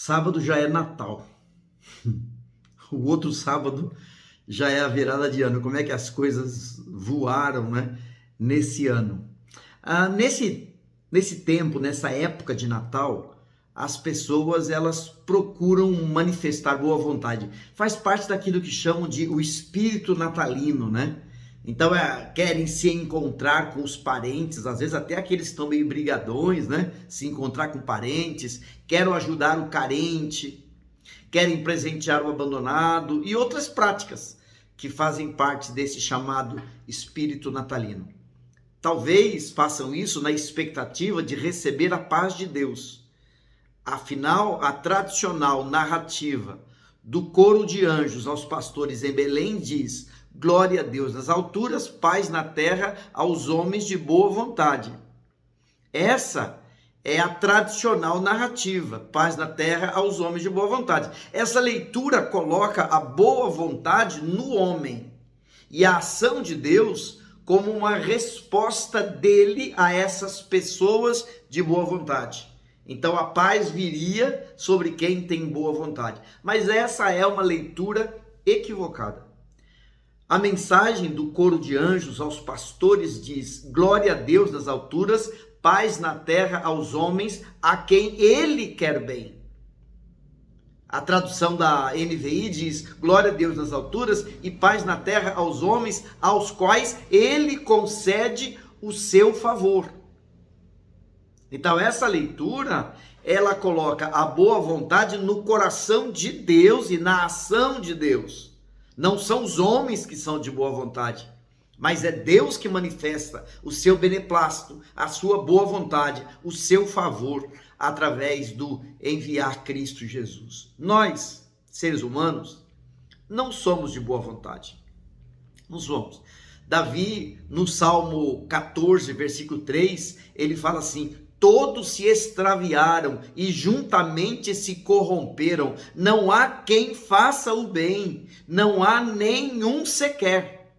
Sábado já é Natal. O outro sábado já é a virada de ano. Como é que as coisas voaram, né? Nesse ano. Nesse tempo, nessa época de Natal, as pessoas elas procuram manifestar boa vontade. Faz parte daquilo que chamam de o espírito natalino, né? Então querem se encontrar com os parentes, às vezes até aqueles que estão meio brigadões, né? Se encontrar com parentes, querem ajudar o carente, querem presentear o abandonado e outras práticas que fazem parte desse chamado espírito natalino. Talvez façam isso na expectativa de receber a paz de Deus. Afinal, a tradicional narrativa do coro de anjos aos pastores em Belém diz: glória a Deus nas alturas, paz na terra aos homens de boa vontade. Essa é a tradicional narrativa, paz na terra aos homens de boa vontade. Essa leitura coloca a boa vontade no homem e a ação de Deus como uma resposta dele a essas pessoas de boa vontade. Então a paz viria sobre quem tem boa vontade. Mas essa é uma leitura equivocada. A mensagem do coro de anjos aos pastores diz: glória a Deus nas alturas, paz na terra aos homens a quem ele quer bem. A tradução da NVI diz: glória a Deus nas alturas e paz na terra aos homens aos quais ele concede o seu favor. Então essa leitura, ela coloca a boa vontade no coração de Deus e na ação de Deus. Não são os homens que são de boa vontade, mas é Deus que manifesta o seu beneplácito, a sua boa vontade, o seu favor, através do enviar Cristo Jesus. Nós, seres humanos, não somos de boa vontade. Não somos. Davi, no Salmo 14, versículo 3, ele fala assim: todos se extraviaram e juntamente se corromperam. Não há quem faça o bem, não há nenhum sequer.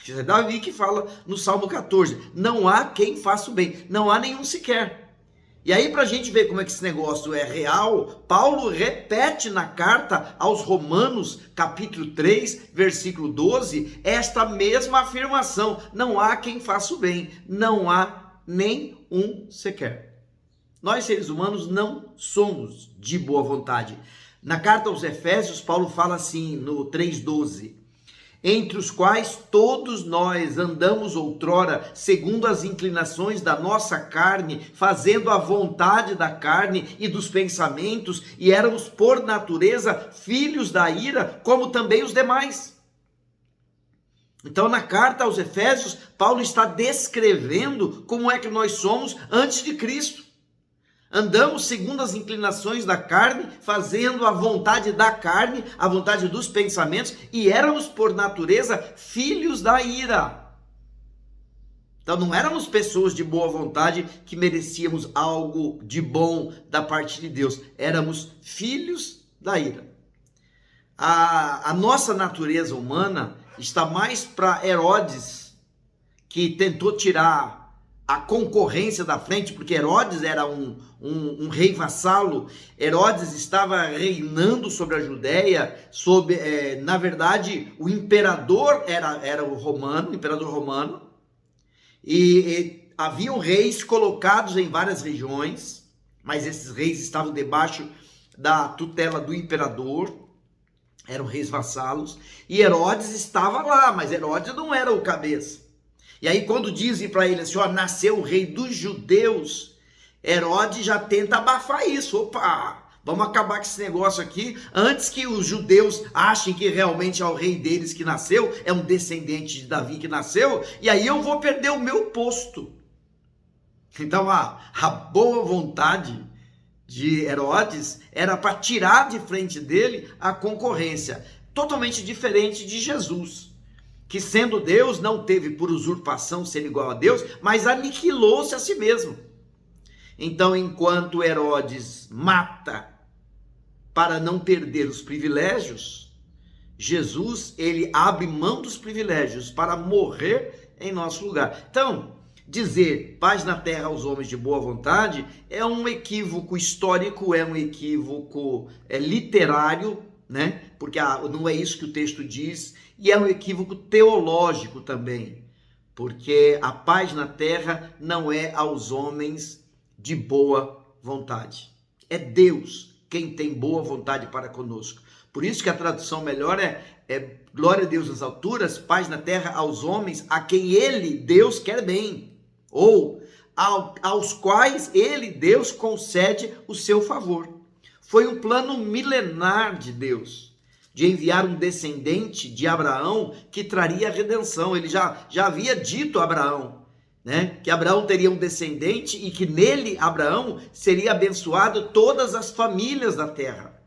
É Davi que fala no Salmo 14: não há quem faça o bem, não há nenhum sequer. E aí, para a gente ver como é que esse negócio é real, Paulo repete na carta aos Romanos, capítulo 3, versículo 12, esta mesma afirmação: não há quem faça o bem, não há nem um sequer. Nós, seres humanos, não somos de boa vontade. Na carta aos Efésios, Paulo fala assim, no 3,12: entre os quais todos nós andamos outrora, segundo as inclinações da nossa carne, fazendo a vontade da carne e dos pensamentos, e éramos por natureza filhos da ira, como também os demais. Então, na carta aos Efésios, Paulo está descrevendo como é que nós somos antes de Cristo. Andamos segundo as inclinações da carne, fazendo a vontade da carne, a vontade dos pensamentos, e éramos por natureza filhos da ira. Então não éramos pessoas de boa vontade que merecíamos algo de bom da parte de Deus. Éramos filhos da ira. A nossa natureza humana está mais para Herodes, que tentou tirar a concorrência da frente, porque Herodes era um rei vassalo. Herodes estava reinando sobre a Judéia, na verdade, o imperador era o imperador romano, e haviam reis colocados em várias regiões, mas esses reis estavam debaixo da tutela do imperador, eram reis vassalos, e Herodes estava lá, mas Herodes não era o cabeça. E aí quando dizem para ele assim: ó, nasceu o rei dos judeus, Herodes já tenta abafar isso. Opa, vamos acabar com esse negócio aqui, antes que os judeus achem que realmente é o rei deles que nasceu, é um descendente de Davi que nasceu, e aí eu vou perder o meu posto. Então a boa vontade de Herodes era para tirar de frente dele a concorrência, totalmente diferente de Jesus, que sendo Deus não teve por usurpação ser igual a Deus, mas aniquilou-se a si mesmo. Então, enquanto Herodes mata para não perder os privilégios, Jesus, ele abre mão dos privilégios para morrer em nosso lugar. Então, dizer paz na terra aos homens de boa vontade é um equívoco histórico, é um equívoco literário, né? Porque não é isso que o texto diz, e é um equívoco teológico também, porque a paz na terra não é aos homens de boa vontade. É Deus quem tem boa vontade para conosco. Por isso que a tradução melhor é glória a Deus nas alturas, paz na terra aos homens a quem Ele, Deus, quer bem. Ou aos quais Ele, Deus, concede o seu favor. Foi um plano milenar de Deus, de enviar um descendente de Abraão que traria a redenção. Ele já havia dito a Abraão, né, que Abraão teria um descendente e que nele, Abraão, seria abençoado todas as famílias da terra.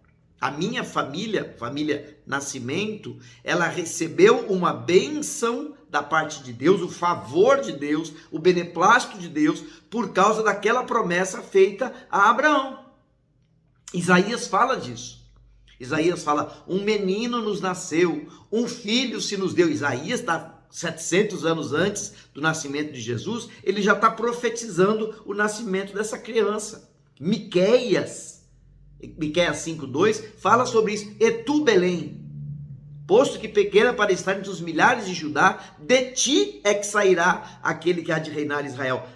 A minha família, família Nascimento, ela recebeu uma bênção da parte de Deus, o favor de Deus, o beneplácito de Deus, por causa daquela promessa feita a Abraão. Isaías fala disso. Isaías fala, um menino nos nasceu, um filho se nos deu. Isaías está 700 anos antes do nascimento de Jesus, ele já está profetizando o nascimento dessa criança. Miqueias 5:2 fala sobre isso. E tu, Belém, posto que pequena para estar entre os milhares de Judá, de ti é que sairá aquele que há de reinar Israel.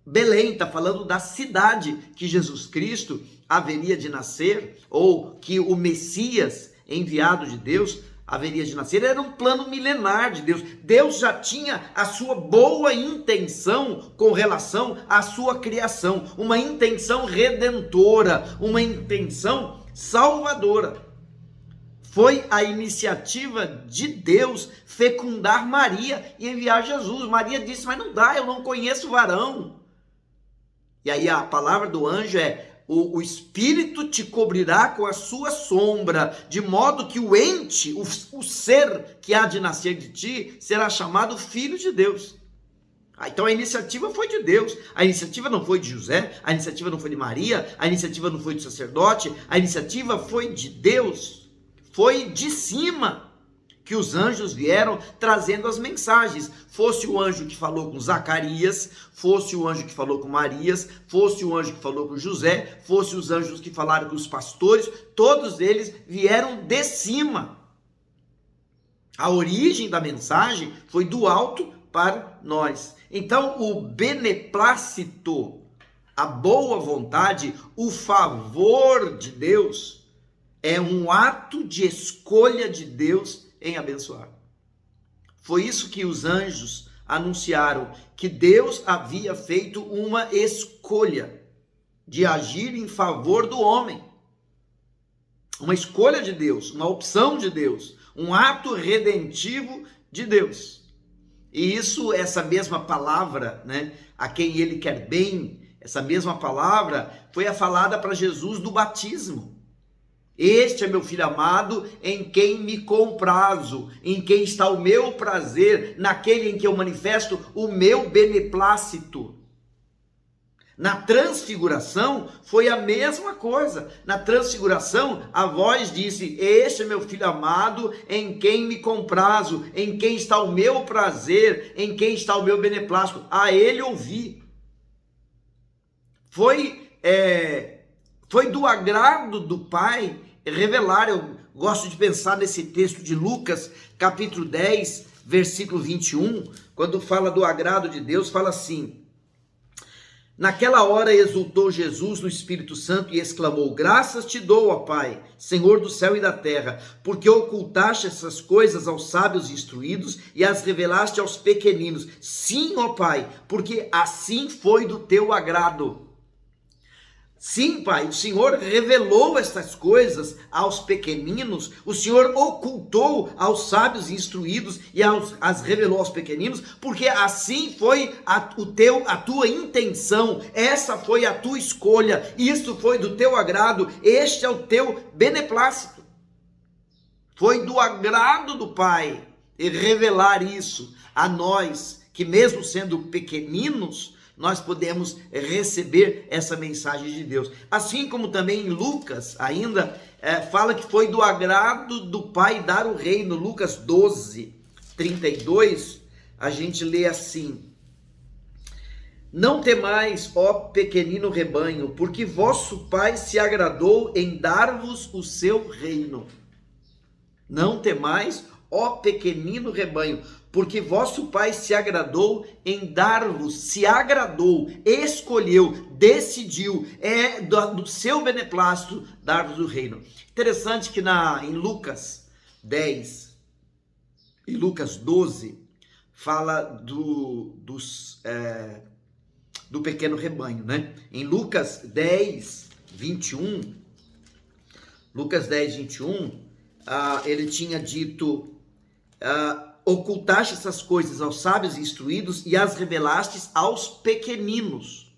Belém está falando da cidade que Jesus Cristo haveria de nascer, ou que o Messias enviado de Deus haveria de nascer. Era um plano milenar de Deus. Deus já tinha a sua boa intenção com relação à sua criação, uma intenção redentora, uma intenção salvadora. Foi a iniciativa de Deus fecundar Maria e enviar Jesus. Maria disse, mas não dá, eu não conheço varão. E aí a palavra do anjo é, o Espírito te cobrirá com a sua sombra, de modo que o ente, o ser que há de nascer de ti, será chamado Filho de Deus. Então a iniciativa foi de Deus, a iniciativa não foi de José, a iniciativa não foi de Maria, a iniciativa não foi do sacerdote, a iniciativa foi de Deus, foi de cima que os anjos vieram trazendo as mensagens. Fosse o anjo que falou com Zacarias, fosse o anjo que falou com Marias, fosse o anjo que falou com José, fosse os anjos que falaram com os pastores, todos eles vieram de cima. A origem da mensagem foi do alto para nós. Então o beneplácito, a boa vontade, o favor de Deus é um ato de escolha de Deus em abençoar. Foi isso que os anjos anunciaram, que Deus havia feito uma escolha de agir em favor do homem. Uma escolha de Deus, uma opção de Deus, um ato redentivo de Deus. E isso, essa mesma palavra, né, a quem ele quer bem, essa mesma palavra foi a falada para Jesus do batismo. Este é meu filho amado, em quem me comprazo, em quem está o meu prazer, naquele em que eu manifesto o meu beneplácito. Na transfiguração foi a mesma coisa. Na transfiguração a voz disse, este é meu filho amado, em quem me comprazo, em quem está o meu prazer, em quem está o meu beneplácito. A ele ouvi. Foi do agrado do Pai revelar. Eu gosto de pensar nesse texto de Lucas, capítulo 10, versículo 21, quando fala do agrado de Deus, fala assim, naquela hora exultou Jesus no Espírito Santo e exclamou, graças te dou, ó Pai, Senhor do céu e da terra, porque ocultaste essas coisas aos sábios instruídos e as revelaste aos pequeninos. Sim, ó Pai, porque assim foi do teu agrado. Sim, Pai, o Senhor revelou estas coisas aos pequeninos, o Senhor ocultou aos sábios instruídos e as revelou aos pequeninos, porque assim foi a tua intenção, essa foi a tua escolha, isso foi do teu agrado, este é o teu beneplácito. Foi do agrado do Pai revelar isso a nós, que mesmo sendo pequeninos, nós podemos receber essa mensagem de Deus. Assim como também em Lucas, ainda fala que foi do agrado do Pai dar o reino. Lucas 12, 32, a gente lê assim, Não temais, ó pequenino rebanho, porque vosso Pai se agradou em dar-vos o seu reino. Não temais, ó pequenino rebanho, porque vosso Pai se agradou em dar-vos, se agradou, escolheu, decidiu, é do seu beneplácito dar-vos o reino. Interessante que em Lucas 10 e Lucas 12 fala do pequeno rebanho, né? Em Lucas 10, 21, ele tinha dito, ocultaste essas coisas aos sábios e instruídos e as revelastes aos pequeninos.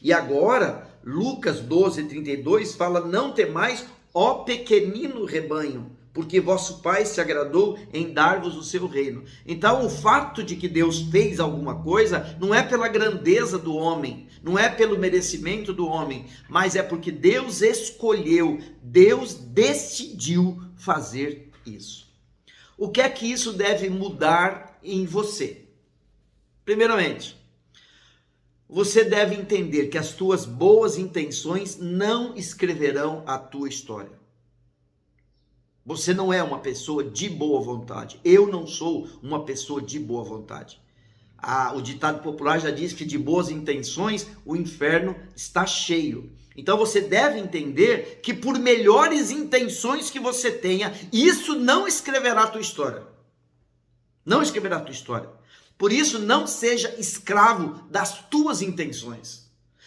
E agora, Lucas 12, 32 fala, não temais, ó pequenino rebanho, porque vosso Pai se agradou em dar-vos o seu reino. Então, o fato de que Deus fez alguma coisa não é pela grandeza do homem, não é pelo merecimento do homem, mas é porque Deus escolheu, Deus decidiu fazer isso. O que é que isso deve mudar em você? Primeiramente, você deve entender que as tuas boas intenções não escreverão a tua história. Você não é uma pessoa de boa vontade. Eu não sou uma pessoa de boa vontade. O ditado popular já diz que de boas intenções o inferno está cheio. Então você deve entender que por melhores intenções que você tenha, isso não escreverá a tua história. Não escreverá a tua história. Por isso, não seja escravo das tuas intenções.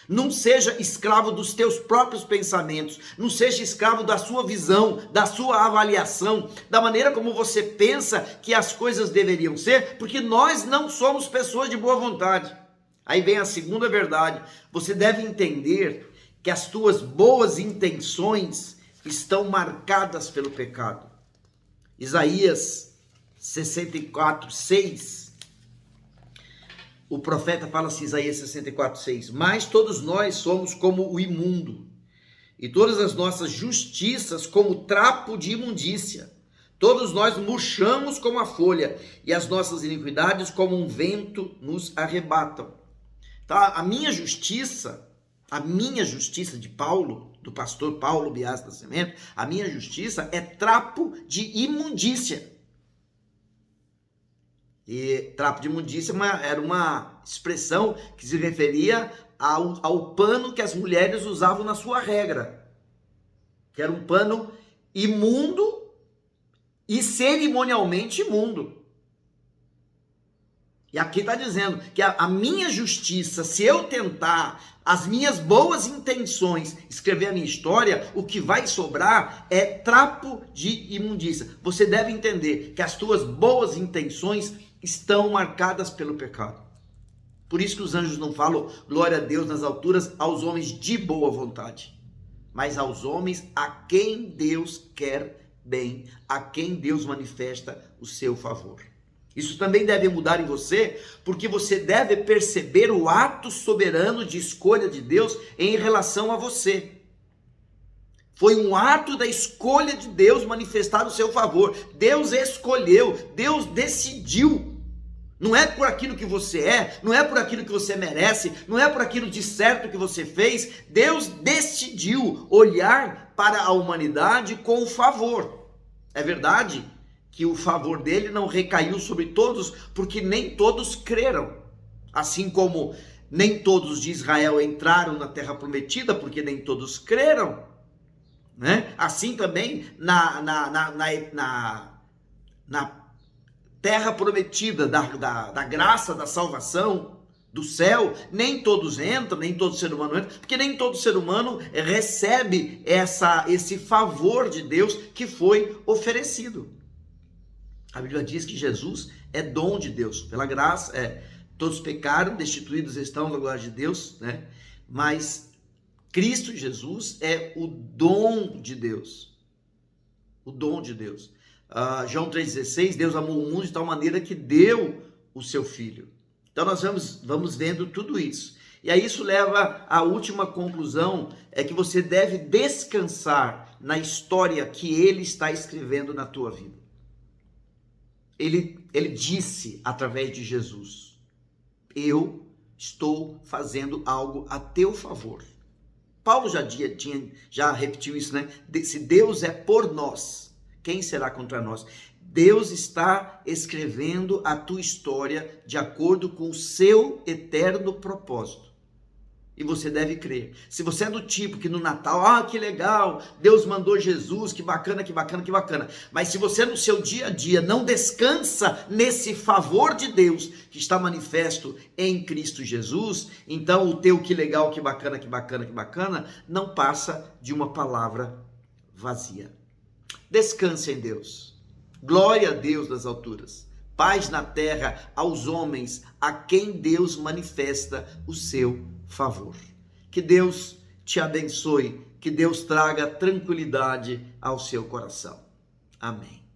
Não seja escravo dos teus próprios pensamentos. Não seja escravo da sua visão, da sua avaliação, da maneira como você pensa que as coisas deveriam ser, porque nós não somos pessoas de boa vontade. Aí vem a segunda verdade. Você deve entender que as tuas boas intenções estão marcadas pelo pecado. Isaías 64, 6. O profeta fala assim, Isaías 64, 6. Mas todos nós somos como o imundo, e todas as nossas justiças como trapo de imundícia. Todos nós murchamos como a folha, e as nossas iniquidades como um vento nos arrebatam. Tá? A minha justiça de Paulo, do pastor Paulo Bias Nascimento, a minha justiça é trapo de imundícia. E trapo de imundícia era uma expressão que se referia ao pano que as mulheres usavam na sua regra, que era um pano imundo e cerimonialmente imundo. E aqui está dizendo que a minha justiça, se eu tentar, as minhas boas intenções, escrever a minha história, o que vai sobrar é trapo de imundícia. Você deve entender que as tuas boas intenções estão marcadas pelo pecado. Por isso que os anjos não falam glória a Deus nas alturas aos homens de boa vontade, mas aos homens a quem Deus quer bem, a quem Deus manifesta o seu favor. Isso também deve mudar em você, porque você deve perceber o ato soberano de escolha de Deus em relação a você. Foi um ato da escolha de Deus manifestar o seu favor. Deus escolheu, Deus decidiu. Não é por aquilo que você é, não é por aquilo que você merece, não é por aquilo de certo que você fez. Deus decidiu olhar para a humanidade com favor. É verdade que o favor dele não recaiu sobre todos, porque nem todos creram. Assim como nem todos de Israel entraram na terra prometida, porque nem todos creram. Né? Assim também na terra prometida da graça, da salvação, do céu, nem todos entram, nem todo ser humano entra, porque nem todo ser humano recebe esse favor de Deus que foi oferecido. A Bíblia diz que Jesus é dom de Deus, pela graça, todos pecaram, destituídos estão da glória de Deus, né? Mas Cristo Jesus é o dom de Deus. O dom de Deus. João 3,16, Deus amou o mundo de tal maneira que deu o seu Filho. Então nós vamos vendo tudo isso. E aí isso leva à última conclusão, é que você deve descansar na história que Ele está escrevendo na tua vida. Ele disse através de Jesus, eu estou fazendo algo a teu favor. Paulo já repetiu isso, né? Se Deus é por nós, quem será contra nós? Deus está escrevendo a tua história de acordo com o seu eterno propósito. E você deve crer. Se você é do tipo que no Natal, que legal, Deus mandou Jesus, que bacana, que bacana, que bacana. Mas se você no seu dia a dia não descansa nesse favor de Deus que está manifesto em Cristo Jesus, então o teu que legal, que bacana, que bacana, que bacana, não passa de uma palavra vazia. Descanse em Deus. Glória a Deus nas alturas. Paz na terra aos homens a quem Deus manifesta o seu favor. Que Deus te abençoe, que Deus traga tranquilidade ao seu coração. Amém.